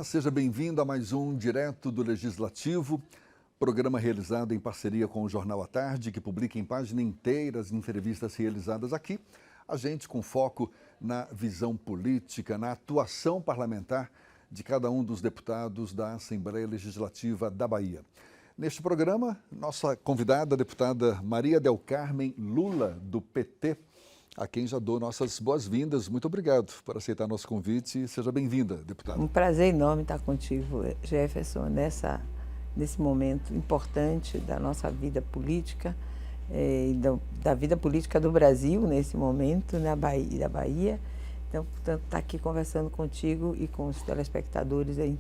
seja bem-vindo a mais um Direto do Legislativo, programa realizado em parceria com o Jornal à Tarde, que publica em página inteira as entrevistas realizadas aqui, a gente com foco na visão política, na atuação parlamentar de cada um dos deputados da Assembleia Legislativa da Bahia. Neste programa, nossa convidada, a deputada Maria del Carmen Lula, do PT, a quem já dou nossas boas-vindas. Muito obrigado por aceitar nosso convite e seja bem-vinda, deputada. Um prazer enorme estar contigo, Jefferson, nesse momento importante da nossa vida política e da vida política do Brasil, nesse momento, da Bahia. Então, portanto, estar aqui conversando contigo e com os telespectadores é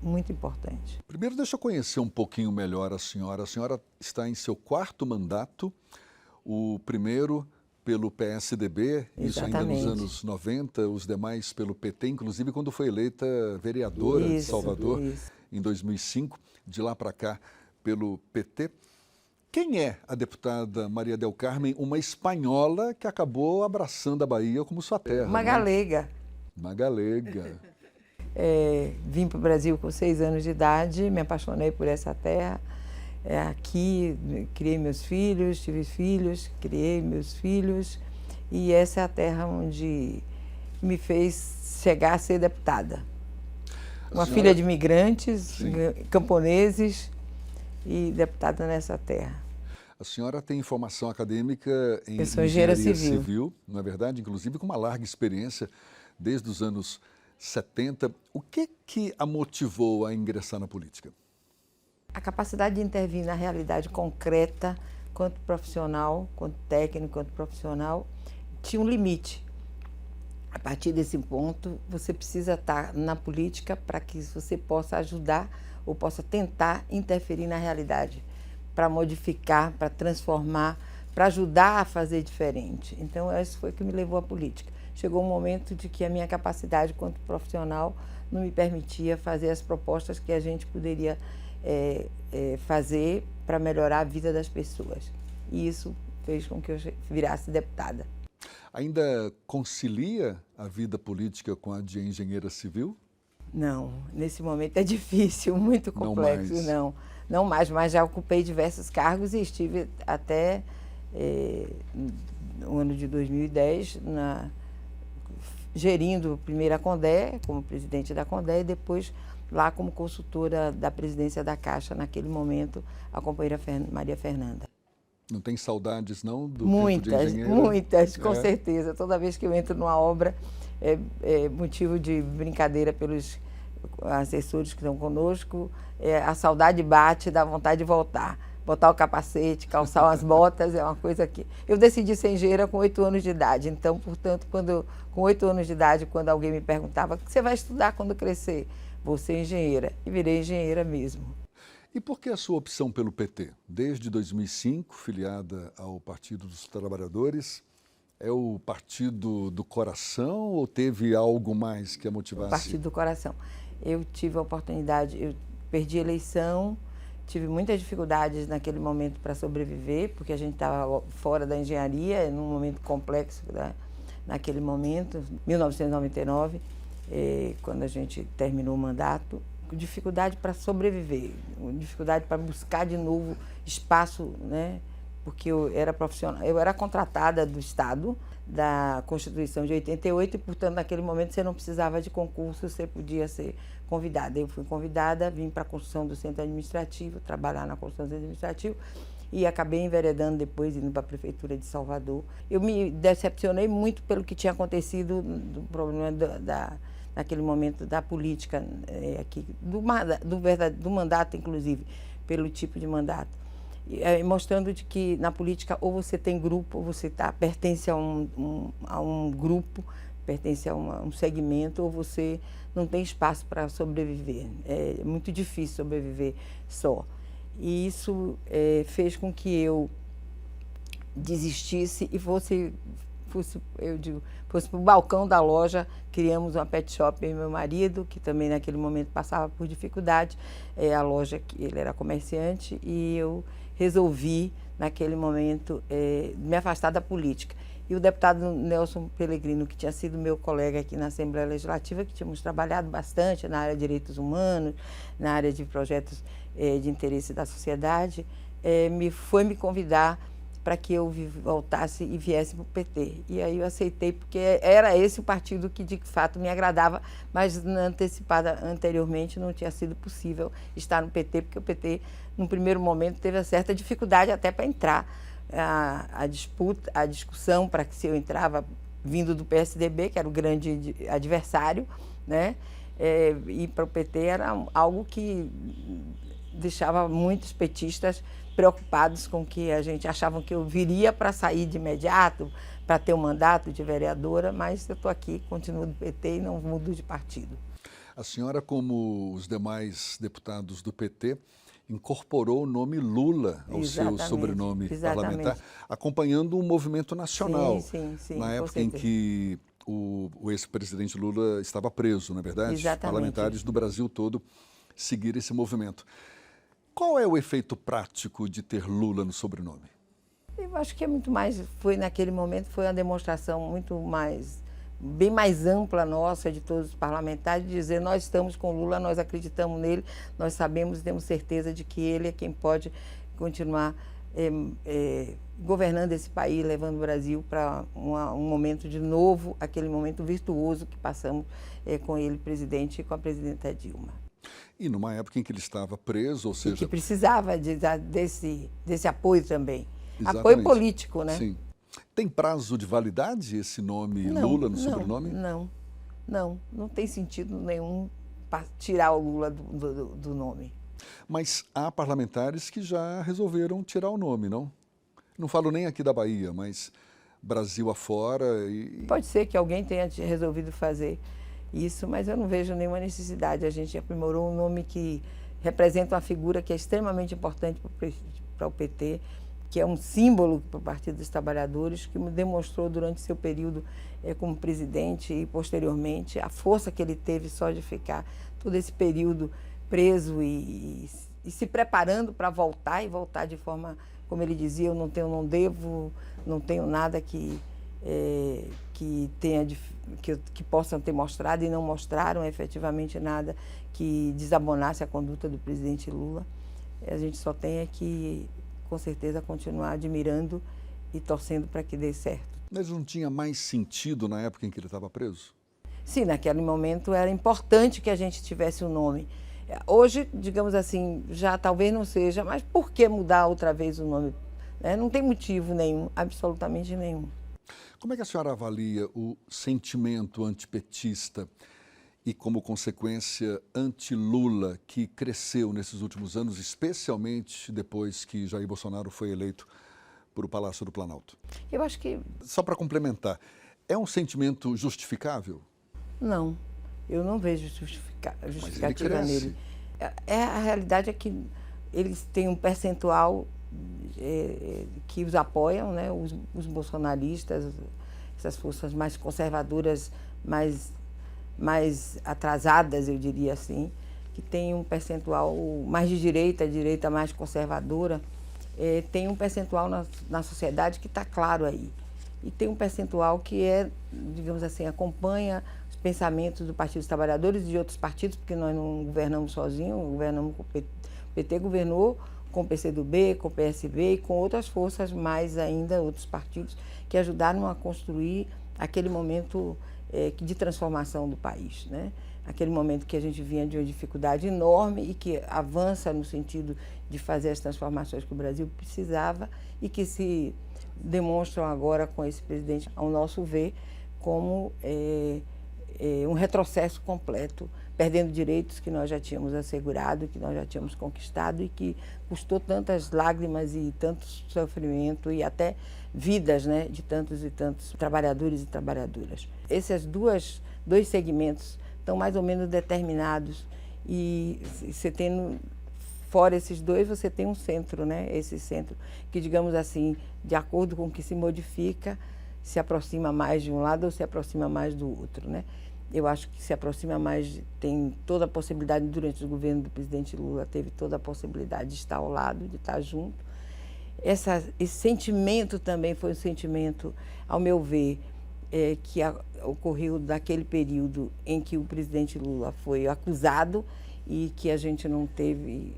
muito importante. Primeiro, deixa eu conhecer um pouquinho melhor a senhora. A senhora está em seu 4º mandato, o primeiro pelo PSDB, isso ainda nos anos 90, os demais pelo PT, inclusive quando foi eleita vereadora de Salvador em 2005, de lá para cá pelo PT. Quem é a deputada Maria del Carmen, uma espanhola que acabou abraçando a Bahia como sua terra? Uma galega. Uma galega. Vim para o Brasil com 6 anos de idade, me apaixonei por essa terra. Aqui criei meus filhos, tive filhos, criei meus filhos e essa é a terra onde me fez chegar a ser deputada. Uma filha de imigrantes, camponeses e deputada nessa terra. A senhora tem formação acadêmica em engenharia civil, não é verdade? Inclusive com uma larga experiência desde os anos 70. O que a motivou a ingressar na política? A capacidade de intervir na realidade concreta, quanto profissional, quanto técnico, quanto profissional, tinha um limite. A partir desse ponto, você precisa estar na política para que você possa ajudar ou possa tentar interferir na realidade, para modificar, para transformar, para ajudar a fazer diferente. Então, isso foi o que me levou à política. Chegou um momento de que a minha capacidade quanto profissional não me permitia fazer as propostas que a gente poderia fazer para melhorar a vida das pessoas. E isso fez com que eu virasse deputada. Ainda concilia a vida política com a de engenheira civil? Não, nesse momento é difícil, muito complexo. Não mais, mas já ocupei diversos cargos e estive até no ano de 2010 gerindo primeiro a Condé, como presidente da Condé, e depois lá como consultora da presidência da Caixa, naquele momento, a companheira Maria Fernanda. Não tem saudades, não, do tempo de engenheira? Muitas, com certeza. Toda vez que eu entro numa obra, é motivo de brincadeira pelos assessores que estão conosco, a saudade bate, dá vontade de voltar. Botar o capacete, calçar as botas, é uma coisa que... Eu decidi ser engenheira com 8 anos de idade, então, portanto, com 8 anos de idade, quando alguém me perguntava o que você vai estudar quando crescer? Vou ser engenheira, e virei engenheira mesmo. E por que a sua opção pelo PT? Desde 2005, filiada ao Partido dos Trabalhadores, é o partido do coração ou teve algo mais que a motivasse? O partido do coração. Eu tive a oportunidade, eu perdi a eleição, tive muitas dificuldades naquele momento para sobreviver, porque a gente estava fora da engenharia, num momento complexo, né? Naquele momento, 1999, quando a gente terminou o mandato, dificuldade para sobreviver, dificuldade para buscar de novo espaço, né? Porque eu era profissional, eu era contratada do Estado, da Constituição de 88, e, portanto, naquele momento você não precisava de concurso, você podia ser convidada. Eu fui convidada, vim para a construção do centro administrativo, trabalhar na construção do centro administrativo, e acabei enveredando depois, indo para a Prefeitura de Salvador. Eu me decepcionei muito pelo que tinha acontecido, do problema naquele momento da política, aqui, do mandato, inclusive, pelo tipo de mandato. Mostrando de que na política ou você tem grupo, ou você pertence a um grupo, pertence a um segmento, ou você não tem espaço para sobreviver. É muito difícil sobreviver só. E isso fez com que eu desistisse e fosse para o balcão da loja. Criamos uma pet shop, eu e meu marido, que também naquele momento passava por dificuldade. A loja, ele era comerciante, e eu resolvi, naquele momento, me afastar da política. e o deputado Nelson Pellegrino, que tinha sido meu colega aqui na Assembleia Legislativa, que tínhamos trabalhado bastante na área de direitos humanos, na área de projetos de interesse da sociedade, foi me convidar para que eu voltasse e viesse para o PT. E aí eu aceitei, porque era esse o partido que de fato me agradava, mas anteriormente não tinha sido possível estar no PT, porque o PT, num primeiro momento, teve uma certa dificuldade até para entrar. A discussão para que se eu entrava vindo do PSDB, que era o grande adversário, né? Ir para o PT era algo que deixava muitos petistas preocupados com que a gente achavam que eu viria para sair de imediato, para ter um mandato de vereadora, mas eu estou aqui, continuo do PT e não mudo de partido. A senhora, como os demais deputados do PT, incorporou o nome Lula ao seu sobrenome parlamentar, acompanhando um movimento nacional. Sim, na época em que o ex-presidente Lula estava preso, não é verdade? Exatamente. Parlamentares do Brasil todo seguiram esse movimento. Qual é o efeito prático de ter Lula no sobrenome? Eu acho que é muito mais, naquele momento, foi uma demonstração bem mais ampla nossa, de todos os parlamentares, de dizer: nós estamos com Lula, nós acreditamos nele, nós sabemos e temos certeza de que ele é quem pode continuar governando esse país, levando o Brasil para um momento de novo, aquele momento virtuoso que passamos com ele, presidente, e com a presidenta Dilma. E numa época em que ele estava preso, ou seja... E que precisava desse apoio também. Exatamente. Apoio político, né? Sim. Tem prazo de validade esse nome Lula no sobrenome? Não tem sentido nenhum para tirar o Lula do nome. Mas há parlamentares que já resolveram tirar o nome, não? Não falo nem aqui da Bahia, mas Brasil afora e... Pode ser que alguém tenha resolvido fazer isso, mas eu não vejo nenhuma necessidade. A gente aprimorou um nome que representa uma figura que é extremamente importante para o PT, que é um símbolo para o Partido dos Trabalhadores, que demonstrou durante seu período como presidente e posteriormente a força que ele teve só de ficar todo esse período preso e se preparando para voltar e voltar de forma, como ele dizia: eu não tenho, não devo, não tenho nada que possam ter mostrado, e não mostraram efetivamente nada que desabonasse a conduta do presidente Lula. A gente só tem que, com certeza, continuar admirando e torcendo para que dê certo. Mas não tinha mais sentido na época em que ele estava preso? Sim, naquele momento era importante que a gente tivesse um nome. Hoje, digamos assim, já talvez não seja, mas por que mudar outra vez o nome? Não tem motivo nenhum, absolutamente nenhum. Como é que a senhora avalia o sentimento antipetista e, como consequência, anti-Lula, que cresceu nesses últimos anos, especialmente depois que Jair Bolsonaro foi eleito para o Palácio do Planalto? Eu acho que... Só para complementar, é um sentimento justificável? Não, eu não vejo justificativa nele. A realidade é que eles têm um percentual que os apoiam, né? Os bolsonaristas, essas forças mais conservadoras, mais atrasadas, eu diria assim, que tem um percentual mais de direita mais conservadora, tem um percentual na sociedade que está claro aí. E tem um percentual que digamos assim, acompanha os pensamentos do Partido dos Trabalhadores e de outros partidos, porque nós não governamos sozinhos, governamos com o PT, governou com o PCdoB, com o PSB e com outras forças, mais ainda outros partidos, que ajudaram a construir aquele momento de transformação do país, né? Aquele momento que a gente vinha de uma dificuldade enorme e que avança no sentido de fazer as transformações que o Brasil precisava e que se demonstram agora com esse presidente, ao nosso ver, como um retrocesso completo, perdendo direitos que nós já tínhamos assegurado, que nós já tínhamos conquistado e que custou tantas lágrimas e tanto sofrimento e até vidas, né, de tantos e tantos trabalhadores e trabalhadoras. Esses dois segmentos estão mais ou menos determinados e você tem, fora esses dois, você tem um centro, né? Esse centro que, digamos assim, de acordo com o que se modifica, se aproxima mais de um lado ou se aproxima mais do outro, né? Eu acho que se aproxima mais, tem toda a possibilidade, durante o governo do presidente Lula, teve toda a possibilidade de estar ao lado, de estar junto. esse sentimento também foi um sentimento, ao meu ver, que ocorreu naquele período em que o presidente Lula foi acusado e que a gente não teve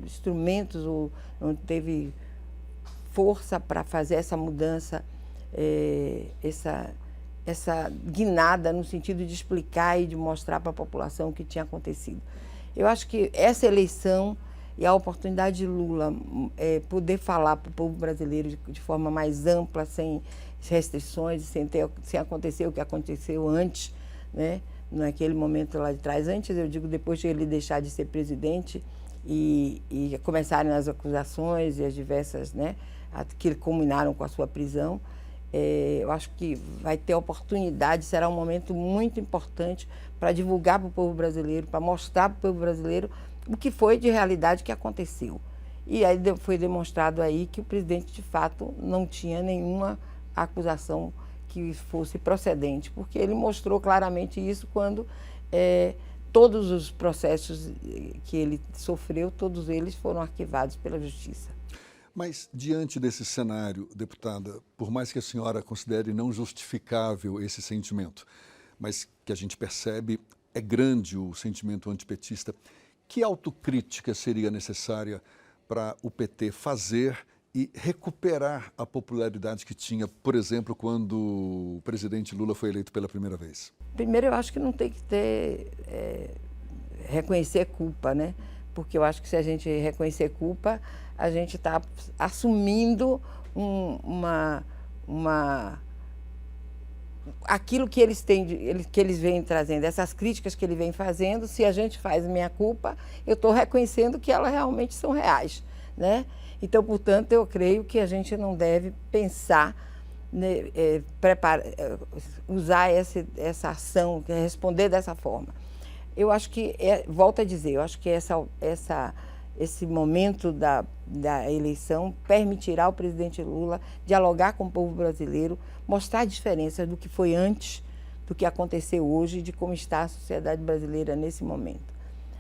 instrumentos ou não teve força para fazer essa mudança, essa guinada no sentido de explicar e de mostrar para a população o que tinha acontecido. Eu acho que essa eleição e a oportunidade de Lula poder falar para o povo brasileiro de forma mais ampla, sem restrições, sem acontecer o que aconteceu antes, né? Naquele momento lá de trás. Antes, eu digo, depois de ele deixar de ser presidente e começarem as acusações e as diversas, né, que culminaram com a sua prisão, eu acho que vai ter oportunidade, será um momento muito importante para divulgar para o povo brasileiro, para mostrar para o povo brasileiro o que foi de realidade que aconteceu. E aí foi demonstrado aí que o presidente, de fato, não tinha nenhuma acusação que fosse procedente, porque ele mostrou claramente isso quando todos os processos que ele sofreu, todos eles foram arquivados pela Justiça. Mas, diante desse cenário, deputada, por mais que a senhora considere não justificável esse sentimento, mas que a gente percebe é grande o sentimento antipetista, que autocrítica seria necessária para o PT fazer e recuperar a popularidade que tinha, por exemplo, quando o presidente Lula foi eleito pela primeira vez? Primeiro, eu acho que não tem que reconhecer culpa, né? Porque eu acho que se a gente reconhecer culpa, a gente está assumindo aquilo que eles têm, que eles vêm trazendo, essas críticas que ele vem fazendo. Se a gente faz minha culpa, eu estou reconhecendo que elas realmente são reais, né? Então, portanto, eu creio que a gente não deve pensar, né, usar essa ação, responder dessa forma. Eu acho que, volto a dizer, eu acho que esse momento da eleição permitirá ao presidente Lula dialogar com o povo brasileiro, mostrar diferenças do que foi antes, do que aconteceu hoje e de como está a sociedade brasileira nesse momento.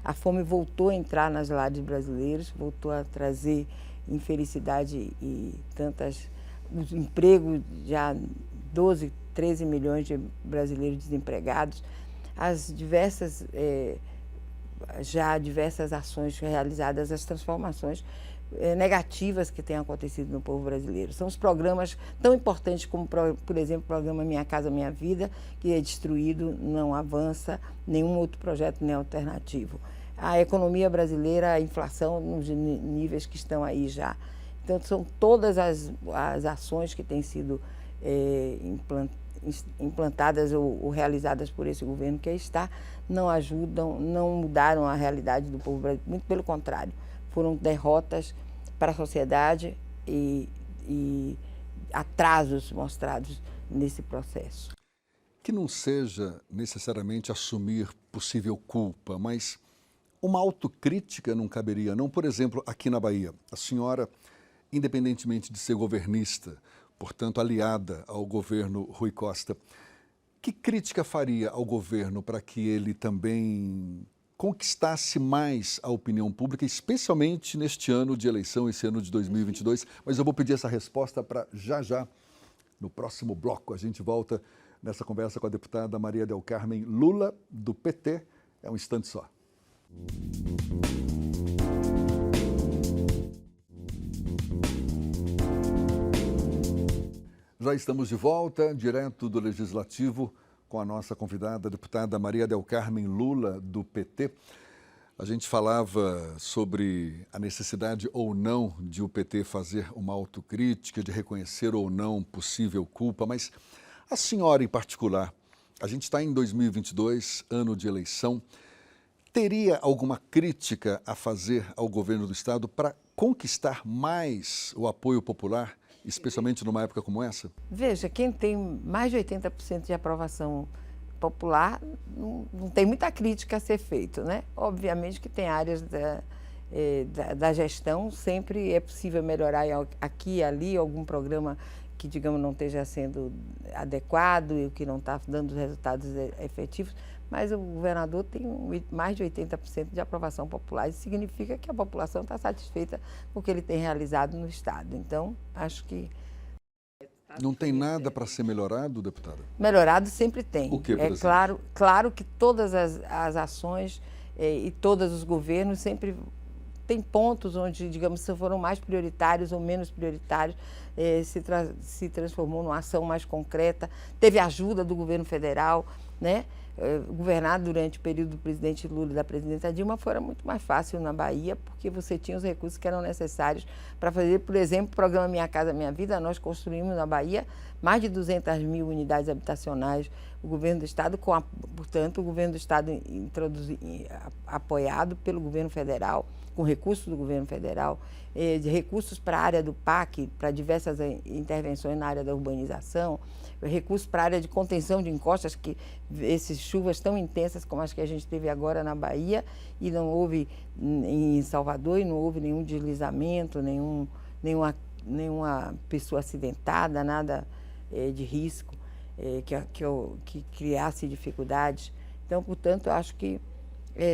A fome voltou a entrar nas lares brasileiras, voltou a trazer infelicidade e o emprego, já 12, 13 milhões de brasileiros desempregados, as diversas ações realizadas, as transformações negativas que têm acontecido no povo brasileiro. São os programas tão importantes como, por exemplo, o programa Minha Casa Minha Vida, que é destruído, não avança, nenhum outro projeto nem alternativo. A economia brasileira, a inflação nos níveis que estão aí já. Então, são todas as ações que têm sido implantadas ou realizadas por esse governo que aí está, não ajudam, não mudaram a realidade do povo brasileiro, muito pelo contrário, foram derrotas para a sociedade e atrasos mostrados nesse processo. Que não seja necessariamente assumir possível culpa, mas uma autocrítica não caberia, não? Por exemplo, aqui na Bahia, a senhora, independentemente de ser governista, portanto aliada ao governo Rui Costa, que crítica faria ao governo para que ele também conquistasse mais a opinião pública, especialmente neste ano de eleição, esse ano de 2022? Mas eu vou pedir essa resposta para já, no próximo bloco. A gente volta nessa conversa com a deputada Maria del Carmen Lula, do PT. É um instante só. Já estamos de volta, direto do Legislativo, com a nossa convidada, a deputada Maria del Carmen Lula, do PT. A gente falava sobre a necessidade ou não de o PT fazer uma autocrítica, de reconhecer ou não possível culpa, mas a senhora em particular, a gente está em 2022, ano de eleição, teria alguma crítica a fazer ao governo do Estado para conquistar mais o apoio popular, especialmente numa época como essa? Veja, quem tem mais de 80% de aprovação popular não tem muita crítica a ser feita, né? Obviamente que tem áreas da gestão, sempre é possível melhorar aqui e ali, algum programa que, digamos, não esteja sendo adequado e que não está dando resultados efetivos, mas o governador tem mais de 80% de aprovação popular. Isso significa que a população está satisfeita com o que ele tem realizado no Estado. Então, acho que... Não tem nada para ser melhorado, deputada? Melhorado sempre tem. O que, por exemplo? Claro que todas as ações e todos os governos sempre tem pontos onde, digamos, foram mais prioritários ou menos prioritários, se transformou numa ação mais concreta. Teve ajuda do governo federal, né? Governar durante o período do presidente Lula e da presidenta Dilma foi muito mais fácil na Bahia, porque você tinha os recursos que eram necessários para fazer, por exemplo, o programa Minha Casa Minha Vida. Nós construímos na Bahia mais de 200.000 unidades habitacionais. O governo do Estado, portanto, o governo do Estado apoiado pelo governo federal, com recursos do governo federal, de recursos para a área do PAC, para diversas intervenções na área da urbanização, recursos para a área de contenção de encostas, que essas chuvas tão intensas como as que a gente teve agora na Bahia, e não houve em Salvador, e não houve nenhum deslizamento, nenhuma pessoa acidentada, nada de risco que criasse dificuldades. Então, portanto, eu acho que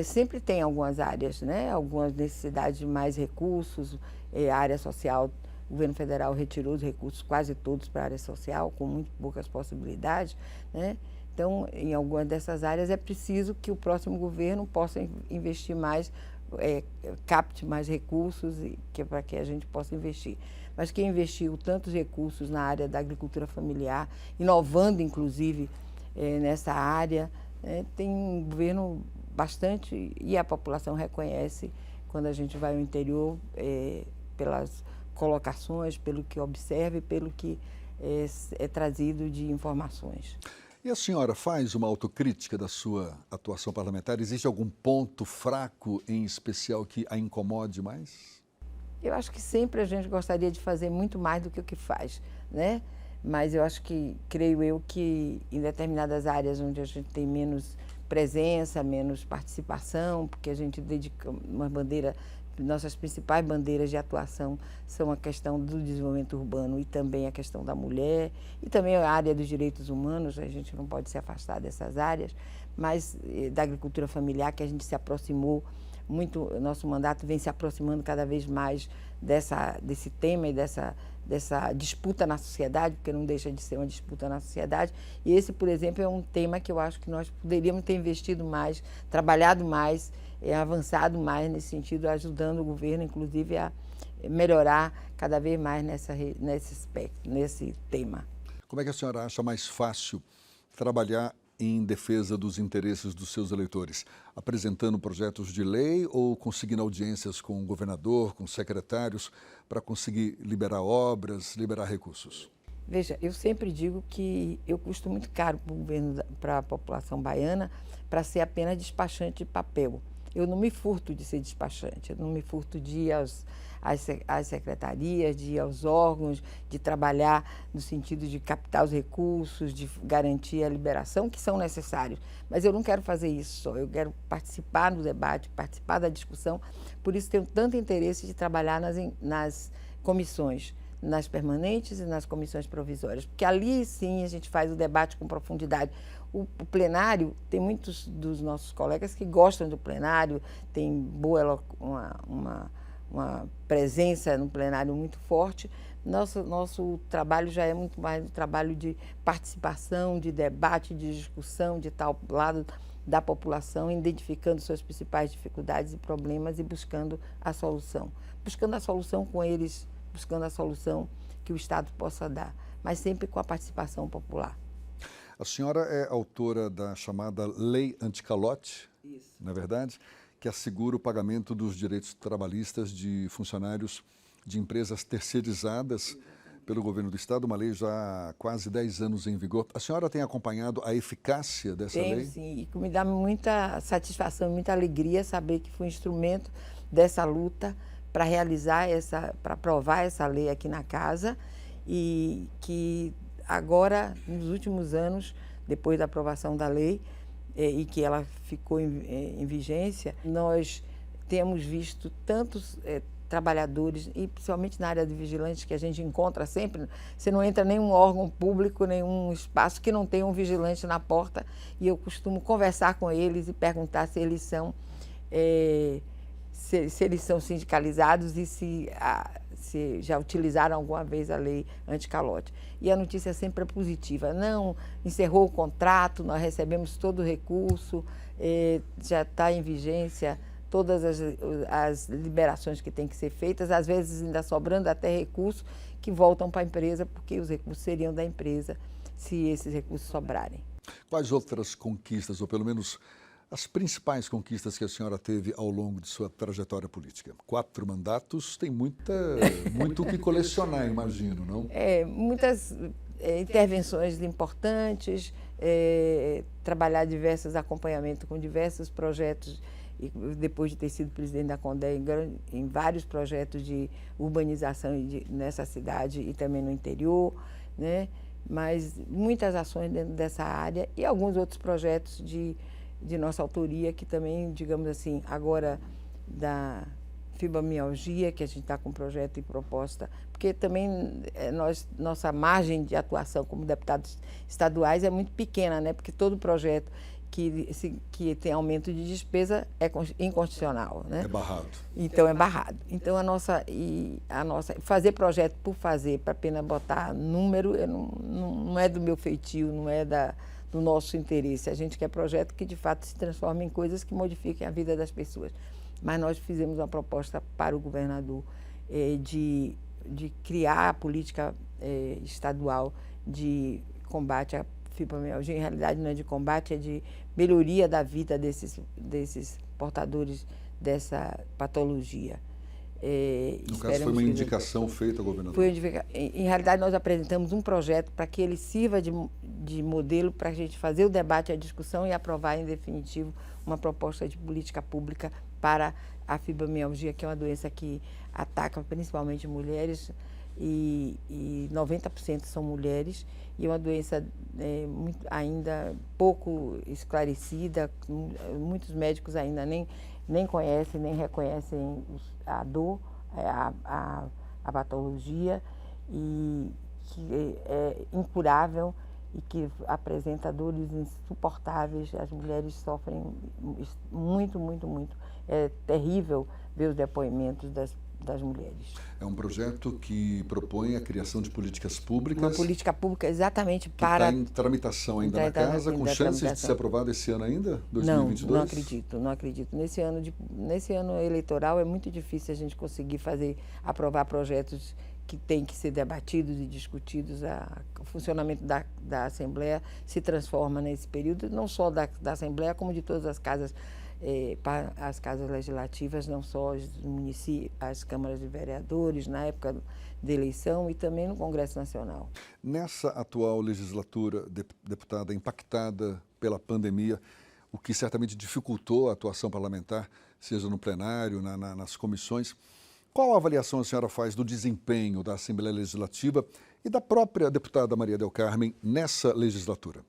sempre tem algumas áreas, né? Algumas necessidades de mais recursos, a área social. O governo federal retirou os recursos quase todos para a área social, com muito poucas possibilidades, né? Então, em algumas dessas áreas é preciso que o próximo governo possa investir mais, capte mais recursos para que a gente possa investir. Mas quem investiu tantos recursos na área da agricultura familiar, inovando inclusive nessa área, tem um governo bastante, e a população reconhece quando a gente vai ao interior, pelas colocações, pelo que observa e pelo que é trazido de informações. E a senhora faz uma autocrítica da sua atuação parlamentar? Existe algum ponto fraco em especial que a incomode mais? Eu acho que sempre a gente gostaria de fazer muito mais do que o que faz, né? Mas eu acho que, creio eu, que em determinadas áreas onde a gente tem menos presença, menos participação, porque a gente dedica uma bandeira, nossas principais bandeiras de atuação são a questão do desenvolvimento urbano e também a questão da mulher, e também a área dos direitos humanos. A gente não pode se afastar dessas áreas, mas da agricultura familiar, que a gente se aproximou muito, nosso mandato vem se aproximando cada vez mais desse tema e dessa disputa na sociedade, porque não deixa de ser uma disputa na sociedade. E esse, por exemplo, é um tema que eu acho que nós poderíamos ter investido mais, trabalhado mais, avançado mais nesse sentido, ajudando o governo, inclusive, a melhorar cada vez mais nesse aspecto, nesse tema. Como é que a senhora acha mais fácil trabalhar em defesa dos interesses dos seus eleitores? Apresentando projetos de lei ou conseguindo audiências com o governador, com secretários, para conseguir liberar obras, liberar recursos? Veja, eu sempre digo que eu custo muito caro para o governo, para a população baiana, para ser apenas despachante de papel. Eu não me furto de ser despachante, eu não me furto de ir às secretarias, de ir aos órgãos, de trabalhar no sentido de captar os recursos, de garantir a liberação, que são necessários. Mas eu não quero fazer isso só, eu quero participar do debate, participar da discussão, por isso tenho tanto interesse de trabalhar nas comissões, nas permanentes e nas comissões provisórias, porque ali sim a gente faz o debate com profundidade. O plenário, tem muitos dos nossos colegas que gostam do plenário, tem uma presença no plenário muito forte. Nosso trabalho já é muito mais um trabalho de participação, de debate, de discussão, de estar ao lado da população, identificando suas principais dificuldades e problemas e buscando a solução. Buscando a solução com eles, buscando a solução que o Estado possa dar, mas sempre com a participação popular. A senhora é autora da chamada Lei Anticalote, não é verdade? Que assegura o pagamento dos direitos trabalhistas de funcionários de empresas terceirizadas pelo governo do Estado, uma lei já há quase 10 anos em vigor. A senhora tem acompanhado a eficácia dessa lei? Tenho, sim, e me dá muita satisfação, muita alegria saber que foi um instrumento dessa luta para para aprovar essa lei aqui na casa, e que agora, nos últimos anos, depois da aprovação da lei, e que ela ficou em vigência, nós temos visto trabalhadores, e principalmente na área de vigilante, que a gente encontra sempre, você não entra em nenhum órgão público, nenhum espaço que não tenha um vigilante na porta, e eu costumo conversar com eles e perguntar se eles são, se eles são sindicalizados e se já utilizaram alguma vez a lei anticalote. E a notícia sempre é positiva. Não, encerrou o contrato, nós recebemos todo o recurso, já está em vigência todas as liberações que têm que ser feitas, às vezes ainda sobrando até recursos que voltam para a empresa, porque os recursos seriam da empresa se esses recursos sobrarem. Quais outras conquistas, ou pelo menos as principais conquistas que a senhora teve ao longo de sua trajetória política? 4 mandatos, tem muito o que colecionar, imagino, não? Muitas intervenções importantes, trabalhar diversos acompanhamentos com diversos projetos, e depois de ter sido presidente da Condé, em vários projetos de urbanização nessa cidade e também no interior, né? Mas muitas ações dentro dessa área e alguns outros projetos de nossa autoria, que também, digamos assim, agora da fibromialgia, que a gente está com projeto e proposta, porque também nossa margem de atuação como deputados estaduais é muito pequena, né? Porque todo projeto que tem aumento de despesa é inconstitucional, né? É barrado. Então é barrado. Então a nossa fazer projeto por fazer, para apenas botar número, não é do meu feitio, não é do nosso interesse. A gente quer projeto que de fato se transforme em coisas que modifiquem a vida das pessoas. Mas nós fizemos uma proposta para o governador de criar a política estadual de combate à fibromialgia. Em realidade não é de combate, é de melhoria da vida desses portadores dessa patologia. No caso, foi uma indicação feita ao governador? Em realidade, nós apresentamos um projeto para que ele sirva de modelo para a gente fazer o debate, a discussão e aprovar, em definitivo, uma proposta de política pública para a fibromialgia, que é uma doença que ataca principalmente mulheres, e 90% são mulheres, e é uma doença ainda pouco esclarecida. Muitos médicos ainda nem conhecem, nem reconhecem a dor, a patologia, e que é incurável e que apresenta dores insuportáveis. As mulheres sofrem muito, muito, muito. É terrível ver os depoimentos das mulheres. É um projeto que propõe a criação de políticas públicas. Uma política pública exatamente para... Está em tramitação ainda na casa, com chances de ser aprovado esse ano ainda, 2022? Não acredito. Nesse ano eleitoral é muito difícil a gente conseguir aprovar projetos que têm que ser debatidos e discutidos. O funcionamento da Assembleia se transforma nesse período, não só da Assembleia, como de todas as casas, as casas legislativas, não só os municípios, as câmaras de vereadores, na época da eleição, e também no Congresso Nacional. Nessa atual legislatura, deputada, impactada pela pandemia, o que certamente dificultou a atuação parlamentar, seja no plenário, nas comissões, qual a avaliação a senhora faz do desempenho da Assembleia Legislativa e da própria deputada Maria del Carmen nessa legislatura?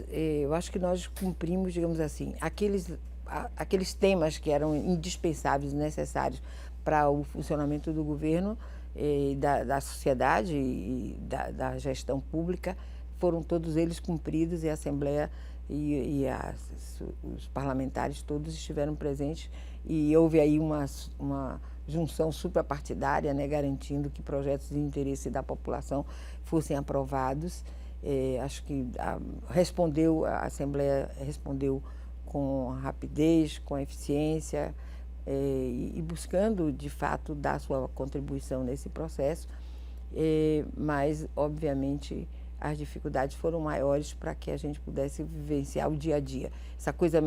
Eu acho que nós cumprimos, digamos assim, aqueles temas que eram indispensáveis, necessários para o funcionamento do governo, da sociedade e da gestão pública. Foram todos eles cumpridos, e a Assembleia e os parlamentares todos estiveram presentes, e houve aí uma junção suprapartidária, né, garantindo que projetos de interesse da população fossem aprovados. Acho que a Assembleia respondeu com rapidez, com eficiência, e buscando, de fato, dar sua contribuição nesse processo, mas, obviamente, as dificuldades foram maiores para que a gente pudesse vivenciar o dia a dia. Essa coisa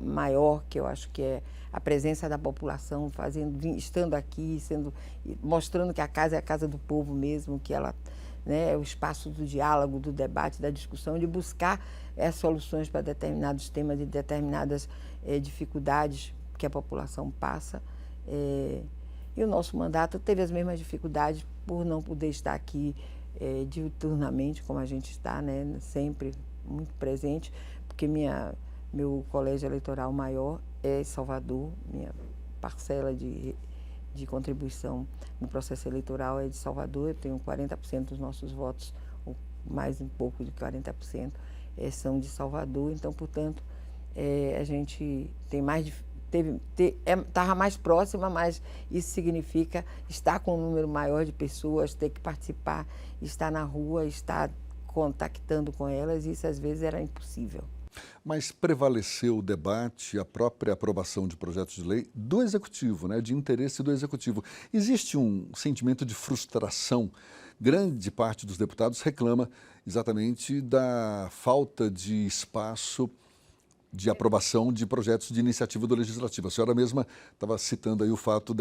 maior, que eu acho que é a presença da população, estando aqui, mostrando que a casa é a casa do povo mesmo, que ela... é o espaço do diálogo, do debate, da discussão, de buscar soluções para determinados temas e determinadas dificuldades que a população passa. E o nosso mandato teve as mesmas dificuldades por não poder estar aqui diuturnamente, como a gente está, né, sempre muito presente, porque meu colégio eleitoral maior é Salvador, minha parcela de contribuição no processo eleitoral é de Salvador. Eu tenho 40% dos nossos votos, ou mais um pouco de 40%, são de Salvador. Então, portanto, a gente tem mais... Estava mais próxima, mas isso significa estar com um número maior de pessoas, ter que participar, estar na rua, estar contactando com elas, e isso às vezes era impossível. Mas prevaleceu o debate, a própria aprovação de projetos de lei do Executivo, né, de interesse do Executivo. Existe um sentimento de frustração. Grande parte dos deputados reclama exatamente da falta de espaço de aprovação de projetos de iniciativa do Legislativo. A senhora mesma estava citando aí o fato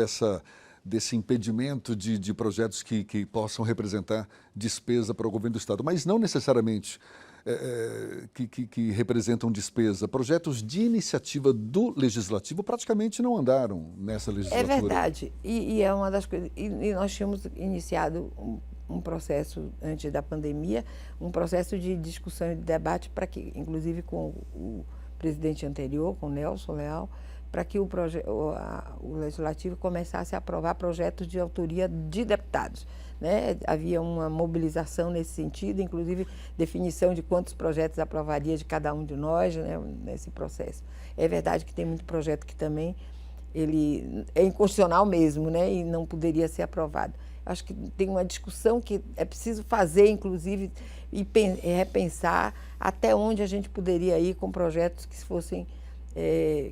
desse impedimento de projetos que possam representar despesa para o governo do Estado, mas não necessariamente que representam despesa. Projetos de iniciativa do Legislativo praticamente não andaram nessa legislatura. É verdade, e é uma das coisas. E nós tínhamos iniciado um processo, antes da pandemia, um processo de discussão e de debate, para que, inclusive com o presidente anterior, com Nelson Leal, para que o Legislativo começasse a aprovar projetos de autoria de deputados, né? Havia uma mobilização nesse sentido, inclusive definição de quantos projetos aprovaria de cada um de nós, né, nesse processo. É verdade que tem muito projeto que também ele é inconstitucional mesmo, né, e não poderia ser aprovado. Acho que tem uma discussão que é preciso fazer, inclusive, e repensar até onde a gente poderia ir com projetos que fossem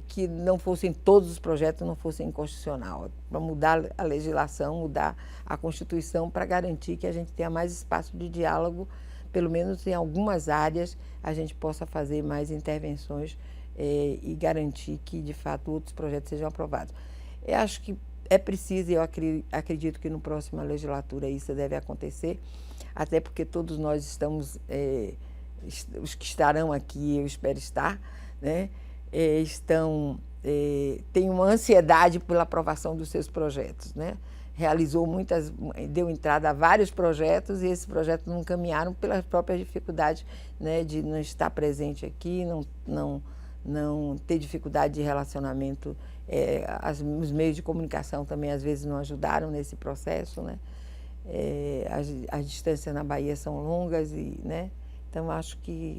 que não fossem, todos os projetos não fossem inconstitucional, para mudar a legislação, mudar a Constituição, para garantir que a gente tenha mais espaço de diálogo, pelo menos em algumas áreas a gente possa fazer mais intervenções e garantir que, de fato, outros projetos sejam aprovados. Eu acho que é preciso, e eu acredito que no próxima legislatura isso deve acontecer, até porque todos nós estamos, os que estarão aqui, eu espero estar, né, têm uma ansiedade pela aprovação dos seus projetos, né? Deu entrada a vários projetos, e esses projetos não caminharam pelas próprias dificuldades, né, de não estar presente aqui, não ter dificuldade de relacionamento. Os meios de comunicação também às vezes não ajudaram nesse processo, né? As distâncias na Bahia são longas, né? Então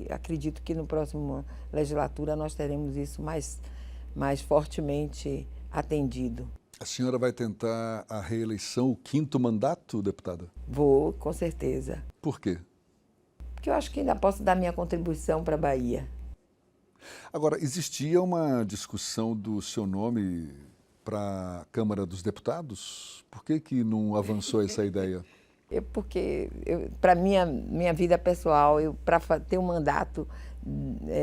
acredito que no próximo legislatura nós teremos isso mais fortemente atendido. A senhora vai tentar a reeleição, o 5º mandato, deputada? Vou, com certeza. Por quê? Porque eu acho que ainda posso dar minha contribuição para a Bahia. Agora, existia uma discussão do seu nome para a Câmara dos Deputados? Por que não avançou essa ideia? Porque, para minha vida pessoal, para ter um mandato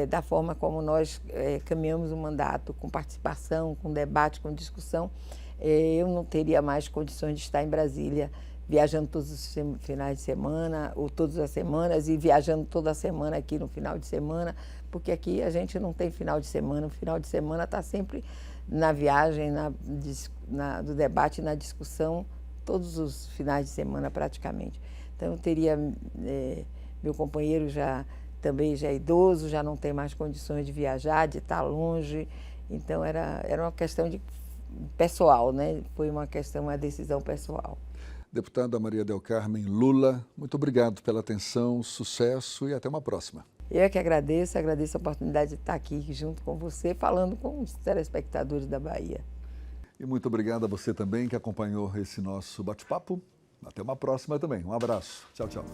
da forma como nós caminhamos o mandato, com participação, com debate, com discussão, eu não teria mais condições de estar em Brasília, viajando todos os finais de semana, ou todas as semanas, e viajando toda semana aqui no final de semana, porque aqui a gente não tem final de semana. O final de semana está sempre na viagem, do debate, na discussão, todos os finais de semana praticamente. Então eu teria, meu companheiro também já é idoso, já não tem mais condições de viajar, de estar longe, então era uma questão pessoal, né? Foi uma decisão pessoal. Deputada Maria del Carmen Lula, muito obrigado pela atenção, sucesso e até uma próxima. Eu é que agradeço a oportunidade de estar aqui junto com você, falando com os telespectadores da Bahia. E muito obrigado a você também que acompanhou esse nosso bate-papo. Até uma próxima também. Um abraço. Tchau, tchau.